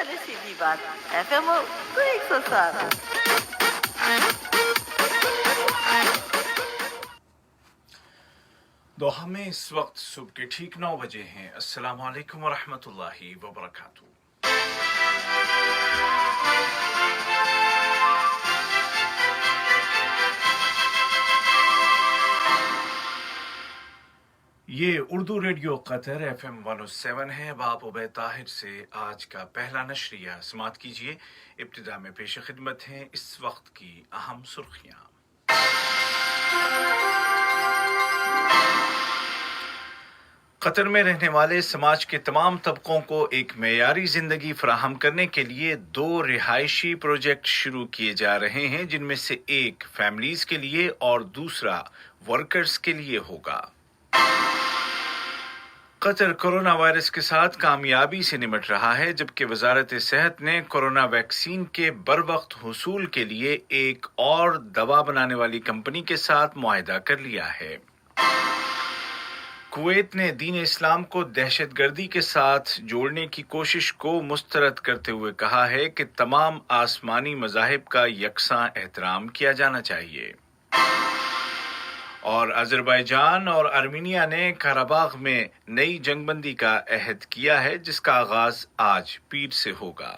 سیدھی سیدھی بات FM تو 107۔ دوحہ میں اس وقت صبح کے ٹھیک 9 بجے ہیں۔ السلام علیکم ورحمۃ اللہ وبرکاتہ۔ یہ اردو ریڈیو قطر FM 107 ہے۔ اب آپ عبید طاہر سے آج کا پہلا نشریہ سماعت کیجیے۔ ابتدا میں پیش خدمت ہیں اس وقت کی اہم سرخیاں۔ قطر میں رہنے والے سماج کے تمام طبقوں کو ایک معیاری زندگی فراہم کرنے کے لیے 2 رہائشی پروجیکٹ شروع کیے جا رہے ہیں، جن میں سے ایک فیملیز کے لیے اور دوسرا ورکرز کے لیے ہوگا۔ قطر کورونا وائرس کے ساتھ کامیابی سے نمٹ رہا ہے، جبکہ وزارت صحت نے کورونا ویکسین کے بروقت حصول کے لیے ایک اور دوا بنانے والی کمپنی کے ساتھ معاہدہ کر لیا ہے۔ کویت نے دین اسلام کو دہشت گردی کے ساتھ جوڑنے کی کوشش کو مسترد کرتے ہوئے کہا ہے کہ تمام آسمانی مذاہب کا یکساں احترام کیا جانا چاہیے۔ اور آذربائیجان اور آرمینیا نے قرباغ میں نئی جنگ بندی کا عہد کیا ہے، جس کا آغاز آج پیر سے ہوگا۔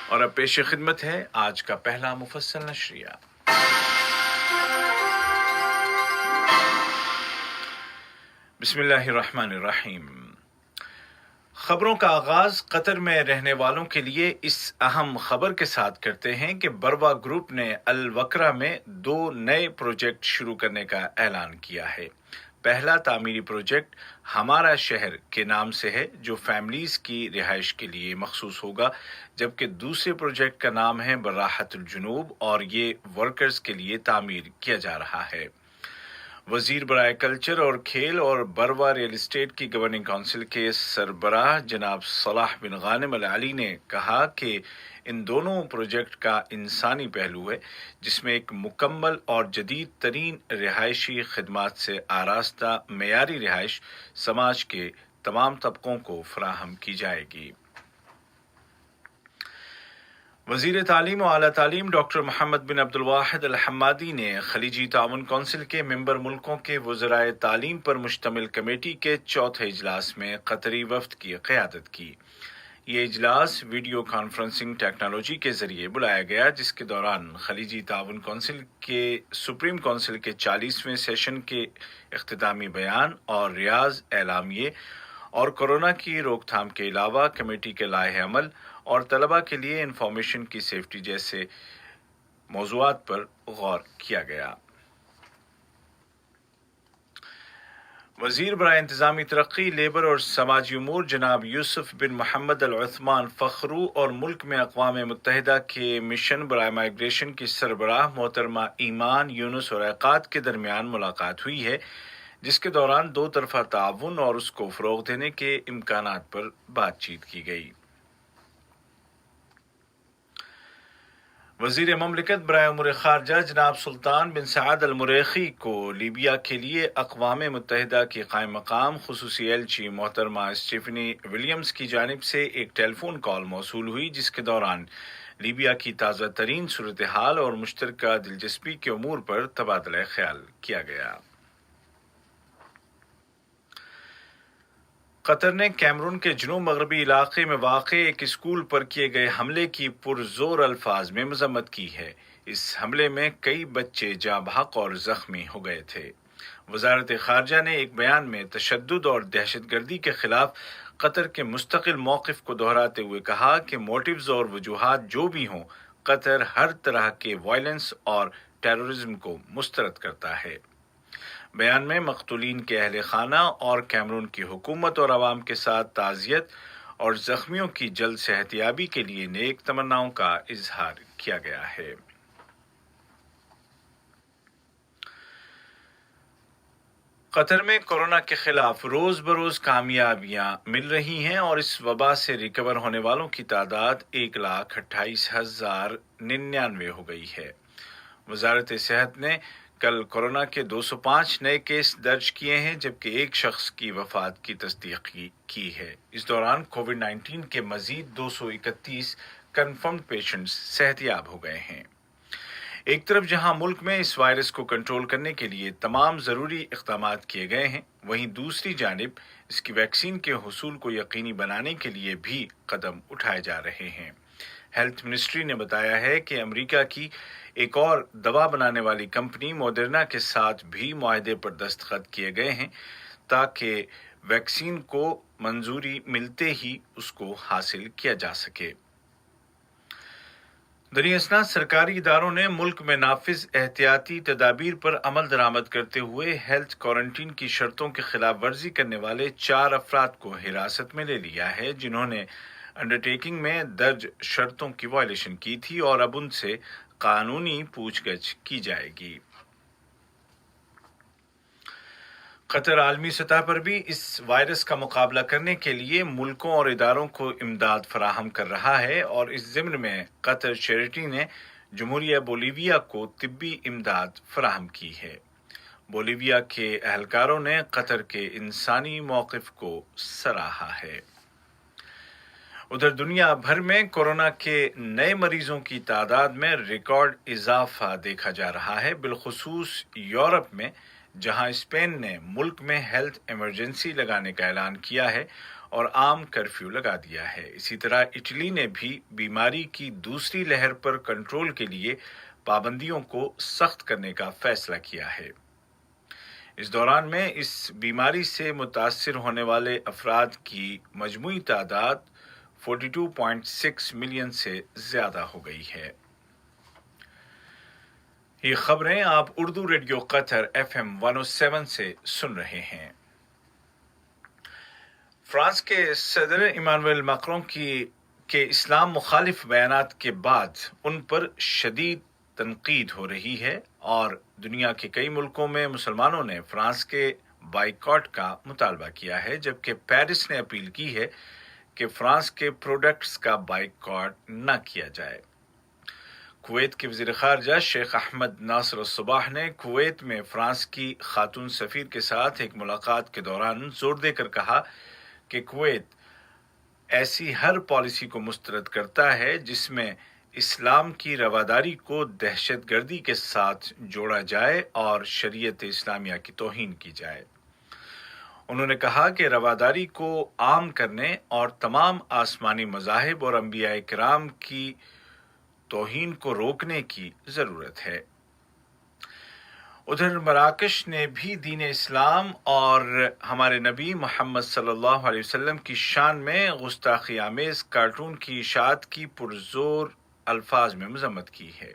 اور اب پیش خدمت ہے آج کا پہلا مفصل نشریہ۔ بسم اللہ الرحمن الرحیم۔ خبروں کا آغاز قطر میں رہنے والوں کے لیے اس اہم خبر کے ساتھ کرتے ہیں کہ بروا گروپ نے الوکرہ میں 2 نئے پروجیکٹ شروع کرنے کا اعلان کیا ہے۔ پہلا تعمیری پروجیکٹ ہمارا شہر کے نام سے ہے، جو فیملیز کی رہائش کے لیے مخصوص ہوگا، جبکہ دوسرے پروجیکٹ کا نام ہے براحت الجنوب اور یہ ورکرز کے لیے تعمیر کیا جا رہا ہے۔ وزیر برائے کلچر اور کھیل اور بروا ریل اسٹیٹ کی گورننگ کونسل کے سربراہ جناب صلاح بن غانم العلی نے کہا کہ ان دونوں پروجیکٹ کا انسانی پہلو ہے، جس میں ایک مکمل اور جدید ترین رہائشی خدمات سے آراستہ معیاری رہائش سماج کے تمام طبقوں کو فراہم کی جائے گی۔ وزیر تعلیم و اعلیٰ تعلیم ڈاکٹر محمد بن عبد الواحد الحمادی نے خلیجی تعاون کونسل کے ممبر ملکوں کے وزرائے تعلیم پر مشتمل کمیٹی کے 4تھے اجلاس میں قطری وفد کی قیادت کی۔ یہ اجلاس ویڈیو کانفرنسنگ ٹیکنالوجی کے ذریعے بلایا گیا، جس کے دوران خلیجی تعاون کونسل کے سپریم کونسل کے 40ویں سیشن کے اختتامی بیان اور ریاض اعلامیے اور کورونا کی روک تھام کے علاوہ کمیٹی کے لائحہ عمل اور طلباء کے لیے انفارمیشن کی سیفٹی جیسے موضوعات پر غور کیا گیا۔ وزیر برائے انتظامی ترقی، لیبر اور سماجی امور جناب یوسف بن محمد العثمان فخرو اور ملک میں اقوام متحدہ کے مشن برائے مائیگریشن کی سربراہ محترمہ ایمان یونس اور عقاد کے درمیان ملاقات ہوئی ہے، جس کے دوران 2 طرفہ تعاون اور اس کو فروغ دینے کے امکانات پر بات چیت کی گئی۔ وزیر مملکت برائے امور خارجہ جناب سلطان بن سعد المریخی کو لیبیا کے لیے اقوام متحدہ کی قائم مقام خصوصی ایلچی محترمہ اسٹیفنی ولیمز کی جانب سے ایک ٹیلی فون کال موصول ہوئی، جس کے دوران لیبیا کی تازہ ترین صورتحال اور مشترکہ دلچسپی کے امور پر تبادلہ خیال کیا گیا۔ قطر نے کیمرون کے جنوب مغربی علاقے میں واقع ایک اسکول پر کیے گئے حملے کی پرزور الفاظ میں مذمت کی ہے۔ اس حملے میں کئی بچے جاں بحق اور زخمی ہو گئے تھے۔ وزارت خارجہ نے ایک بیان میں تشدد اور دہشت گردی کے خلاف قطر کے مستقل موقف کو دہراتے ہوئے کہا کہ موٹیوز اور وجوہات جو بھی ہوں، قطر ہر طرح کے وائلنس اور ٹیررزم کو مسترد کرتا ہے۔ بیان میں مقتولین کے اہل خانہ اور کیمرون کی حکومت اور عوام کے ساتھ تعزیت اور زخمیوں کی جلد صحتیابی کے لیے نیک تمناؤں کا اظہار کیا گیا ہے۔ قطر میں کورونا کے خلاف روز بروز کامیابیاں مل رہی ہیں اور اس وبا سے ریکور ہونے والوں کی تعداد 1,28,099 ہو گئی ہے۔ وزارت صحت نے کل کورونا کے 205 نئے کیس درج کیے ہیں جبکہ ایک شخص کی وفات کی تصدیق کی ہے۔ اس دوران کووڈ 19 کے مزید 231 کنفرمڈ پیشنٹس صحت یاب ہو گئے ہیں۔ ایک طرف جہاں ملک میں اس وائرس کو کنٹرول کرنے کے لیے تمام ضروری اقدامات کیے گئے ہیں، وہیں دوسری جانب اس کی ویکسین کے حصول کو یقینی بنانے کے لیے بھی قدم اٹھائے جا رہے ہیں۔ ہیلتھ منسٹری نے بتایا ہے کہ امریکہ کی ایک اور دوا بنانے والی کمپنی موڈرنا کے ساتھ بھی معاہدے پر دستخط کیے گئے ہیں تاکہ ویکسین کو منظوری ملتے ہی اس کو حاصل کیا جا سکے۔ دریں اثنا سرکاری اداروں نے ملک میں نافذ احتیاطی تدابیر پر عمل درآمد کرتے ہوئے ہیلتھ کوارنٹین کی شرطوں کی خلاف ورزی کرنے والے 4 افراد کو حراست میں لے لیا ہے جنہوں نے انڈرٹیکنگ میں درج شرطوں کی وائلیشن کی تھی اور اب ان سے قانونی پوچھ گچھ کی جائے گی۔ قطر عالمی سطح پر بھی اس وائرس کا مقابلہ کرنے کے لیے ملکوں اور اداروں کو امداد فراہم کر رہا ہے اور اس ضمن میں قطر چیریٹی نے جمہوریہ بولیویا کو طبی امداد فراہم کی ہے۔ بولیویا کے اہلکاروں نے قطر کے انسانی موقف کو سراہا ہے۔ ادھر دنیا بھر میں کورونا کے نئے مریضوں کی تعداد میں ریکارڈ اضافہ دیکھا جا رہا ہے، بالخصوص یورپ میں جہاں اسپین نے ملک میں ہیلتھ ایمرجنسی لگانے کا اعلان کیا ہے اور عام کرفیو لگا دیا ہے۔ اسی طرح اٹلی نے بھی بیماری کی دوسری لہر پر کنٹرول کے لیے پابندیوں کو سخت کرنے کا فیصلہ کیا ہے۔ اس دوران میں اس بیماری سے متاثر ہونے والے افراد کی مجموعی تعداد 42.6 ملین سے زیادہ ہو گئی ہے۔ یہ خبریں آپ اردو ریڈیو قطر FM 107 سے سن رہے ہیں۔ فرانس کے صدر ایمانوئل میکرون کے اسلام مخالف بیانات کے بعد ان پر شدید تنقید ہو رہی ہے اور دنیا کے کئی ملکوں میں مسلمانوں نے فرانس کے بائیکاٹ کا مطالبہ کیا ہے، جبکہ پیرس نے اپیل کی ہے کہ فرانس کے پروڈکٹس کا بائیکاٹ نہ کیا جائے۔ کویت کے وزیر خارجہ شیخ احمد ناصر الصباح نے کویت میں فرانس کی خاتون سفیر کے ساتھ ایک ملاقات کے دوران زور دے کر کہا کہ کویت ایسی ہر پالیسی کو مسترد کرتا ہے جس میں اسلام کی رواداری کو دہشت گردی کے ساتھ جوڑا جائے اور شریعت اسلامیہ کی توہین کی جائے۔ انہوں نے کہا کہ رواداری کو عام کرنے اور تمام آسمانی مذاہب اور انبیاء کرام کی توہین کو روکنے کی ضرورت ہے۔ ادھر مراکش نے بھی دین اسلام اور ہمارے نبی محمد صلی اللہ علیہ وسلم کی شان میں گستاخی آمیز کارٹون کی اشاعت کی پرزور الفاظ میں مذمت کی ہے۔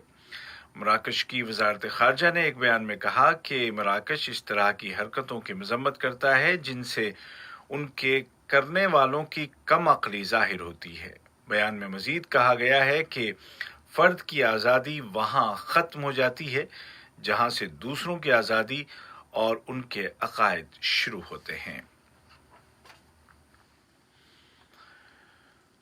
مراکش کی وزارت خارجہ نے ایک بیان میں کہا کہ مراکش اس طرح کی حرکتوں کی مذمت کرتا ہے جن سے ان کے کرنے والوں کی کم عقلی ظاہر ہوتی ہے۔ بیان میں مزید کہا گیا ہے کہ فرد کی آزادی وہاں ختم ہو جاتی ہے جہاں سے دوسروں کی آزادی اور ان کے عقائد شروع ہوتے ہیں۔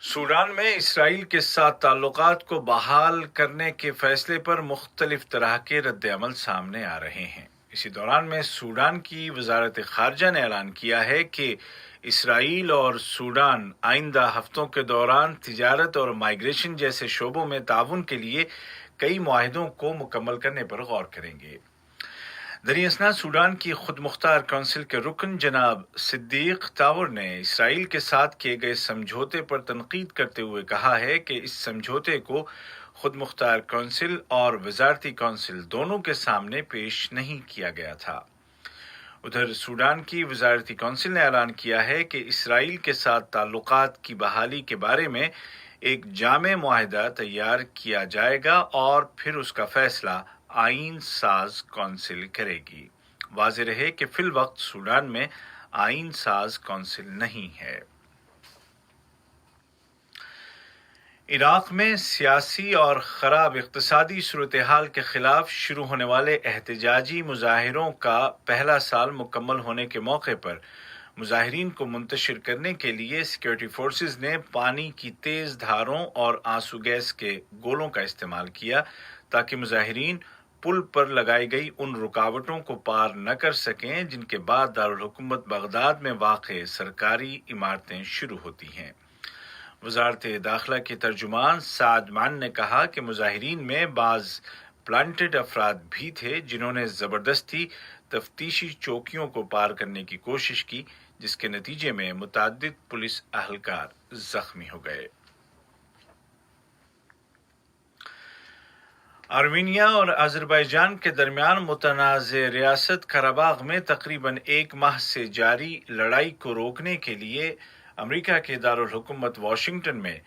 سوڈان میں اسرائیل کے ساتھ تعلقات کو بحال کرنے کے فیصلے پر مختلف طرح کے رد عمل سامنے آ رہے ہیں۔ اسی دوران میں سوڈان کی وزارت خارجہ نے اعلان کیا ہے کہ اسرائیل اور سوڈان آئندہ ہفتوں کے دوران تجارت اور مائیگریشن جیسے شعبوں میں تعاون کے لیے کئی معاہدوں کو مکمل کرنے پر غور کریں گے۔ دریں اثنا سوڈان کی خود مختار کونسل کے رکن جناب صدیق طاور نے اسرائیل کے ساتھ کیے گئے سمجھوتے پر تنقید کرتے ہوئے کہا ہے کہ اس سمجھوتے کو خود مختار کونسل اور وزارتی کونسل دونوں کے سامنے پیش نہیں کیا گیا تھا۔ ادھر سوڈان کی وزارتی کونسل نے اعلان کیا ہے کہ اسرائیل کے ساتھ تعلقات کی بحالی کے بارے میں ایک جامع معاہدہ تیار کیا جائے گا اور پھر اس کا فیصلہ آئین ساز کونسل کرے گی۔ واضح رہے کہ فی الوقت سوڈان میں آئین ساز کونسل نہیں ہے۔ عراق میں سیاسی اور خراب اقتصادی صورتحال کے خلاف شروع ہونے والے احتجاجی مظاہروں کا پہلا سال مکمل ہونے کے موقع پر مظاہرین کو منتشر کرنے کے لیے سیکورٹی فورسز نے پانی کی تیز دھاروں اور آنسو گیس کے گولوں کا استعمال کیا تاکہ مظاہرین پل پر لگائی گئی ان رکاوٹوں کو پار نہ کر سکیں جن کے بعد دارالحکومت بغداد میں واقع سرکاری عمارتیں شروع ہوتی ہیں۔ وزارت داخلہ کے ترجمان سعد مان نے کہا کہ مظاہرین میں بعض پلانٹڈ افراد بھی تھے جنہوں نے زبردستی تفتیشی چوکیوں کو پار کرنے کی کوشش کی، جس کے نتیجے میں متعدد پولیس اہلکار زخمی ہو گئے۔ آرمینیا اور آذربائیجان کے درمیان متنازع ریاست قرباغ میں تقریباً 1 ماہ سے جاری لڑائی کو روکنے کے لیے امریکہ کے دارالحکومت واشنگٹن میں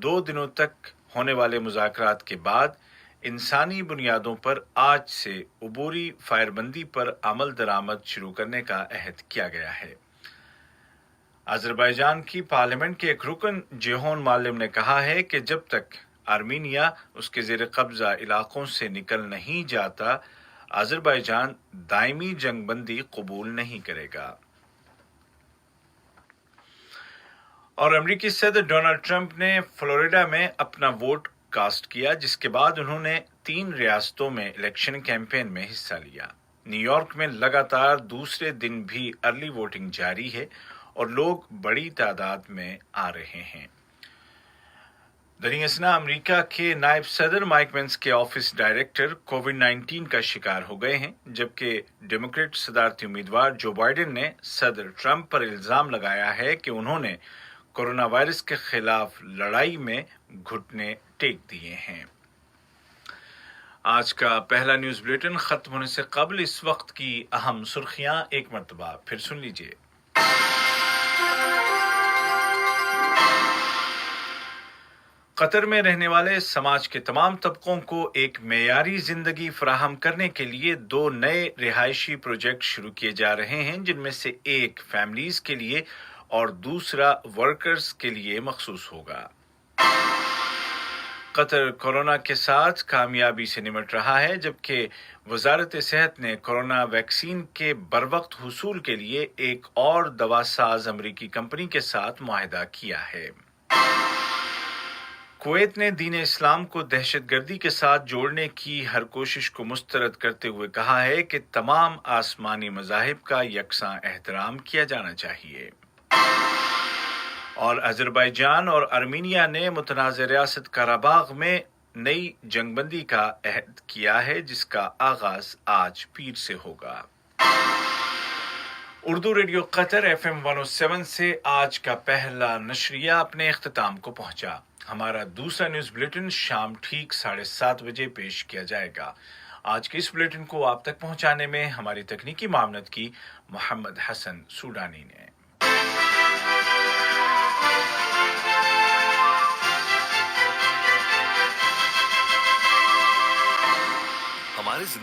2 دنوں تک ہونے والے مذاکرات کے بعد انسانی بنیادوں پر آج سے عبوری فائر بندی پر عمل درآمد شروع کرنے کا عہد کیا گیا ہے۔ آذربائیجان کی پارلیمنٹ کے ایک رکن جیہون معلم نے کہا ہے کہ جب تک آرمینیا اس کے زیر قبضہ علاقوں سے نکل نہیں جاتا، آذربائیجان دائمی جنگ بندی قبول نہیں کرے گا۔ اور امریکی صدر ڈونلڈ ٹرمپ نے فلوریڈا میں اپنا ووٹ کاسٹ کیا، جس کے بعد انہوں نے 3 ریاستوں میں الیکشن کیمپین میں حصہ لیا۔ نیو یارک میں لگاتار دوسرے دن بھی ارلی ووٹنگ جاری ہے اور لوگ بڑی تعداد میں آ رہے ہیں۔ دریں اثنا امریکہ کے نائب صدر مائک پینس کے آفس ڈائریکٹر کووڈ-19 کا شکار ہو گئے ہیں، جبکہ ڈیموکریٹ صدارتی امیدوار جو بائیڈن نے صدر ٹرمپ پر الزام لگایا ہے کہ انہوں نے کورونا وائرس کے خلاف لڑائی میں گھٹنے ٹیک دیے ہیں۔ آج کا پہلا نیوز بلیٹن ختم ہونے سے قبل اس وقت کی اہم سرخیاں ایک مرتبہ پھر سن لیجیے۔ قطر میں رہنے والے سماج کے تمام طبقوں کو ایک معیاری زندگی فراہم کرنے کے لیے 2 نئے رہائشی پروجیکٹ شروع کیے جا رہے ہیں، جن میں سے ایک فیملیز کے لیے اور دوسرا ورکرز کے لیے مخصوص ہوگا۔ قطر کورونا کے ساتھ کامیابی سے نمٹ رہا ہے، جبکہ وزارت صحت نے کورونا ویکسین کے بروقت حصول کے لیے ایک اور دوا ساز امریکی کمپنی کے ساتھ معاہدہ کیا ہے۔ کویت نے دین اسلام کو دہشت گردی کے ساتھ جوڑنے کی ہر کوشش کو مسترد کرتے ہوئے کہا ہے کہ تمام آسمانی مذاہب کا یکساں احترام کیا جانا چاہیے۔ اور آذربائیجان اور آرمینیا نے متنازع ریاست قرباغ میں نئی جنگ بندی کا عہد کیا ہے، جس کا آغاز آج پیر سے ہوگا۔ اردو ریڈیو قطر FM 107 سے آج کا پہلا نشریہ اپنے اختتام کو پہنچا۔ ہمارا دوسرا نیوز بلیٹن شام ٹھیک 7:30 بجے پیش کیا جائے گا۔ آج کے اس بلیٹن کو آپ تک پہنچانے میں ہماری تکنیکی معاونت کی محمد حسن سوڈانی نے۔ ہماری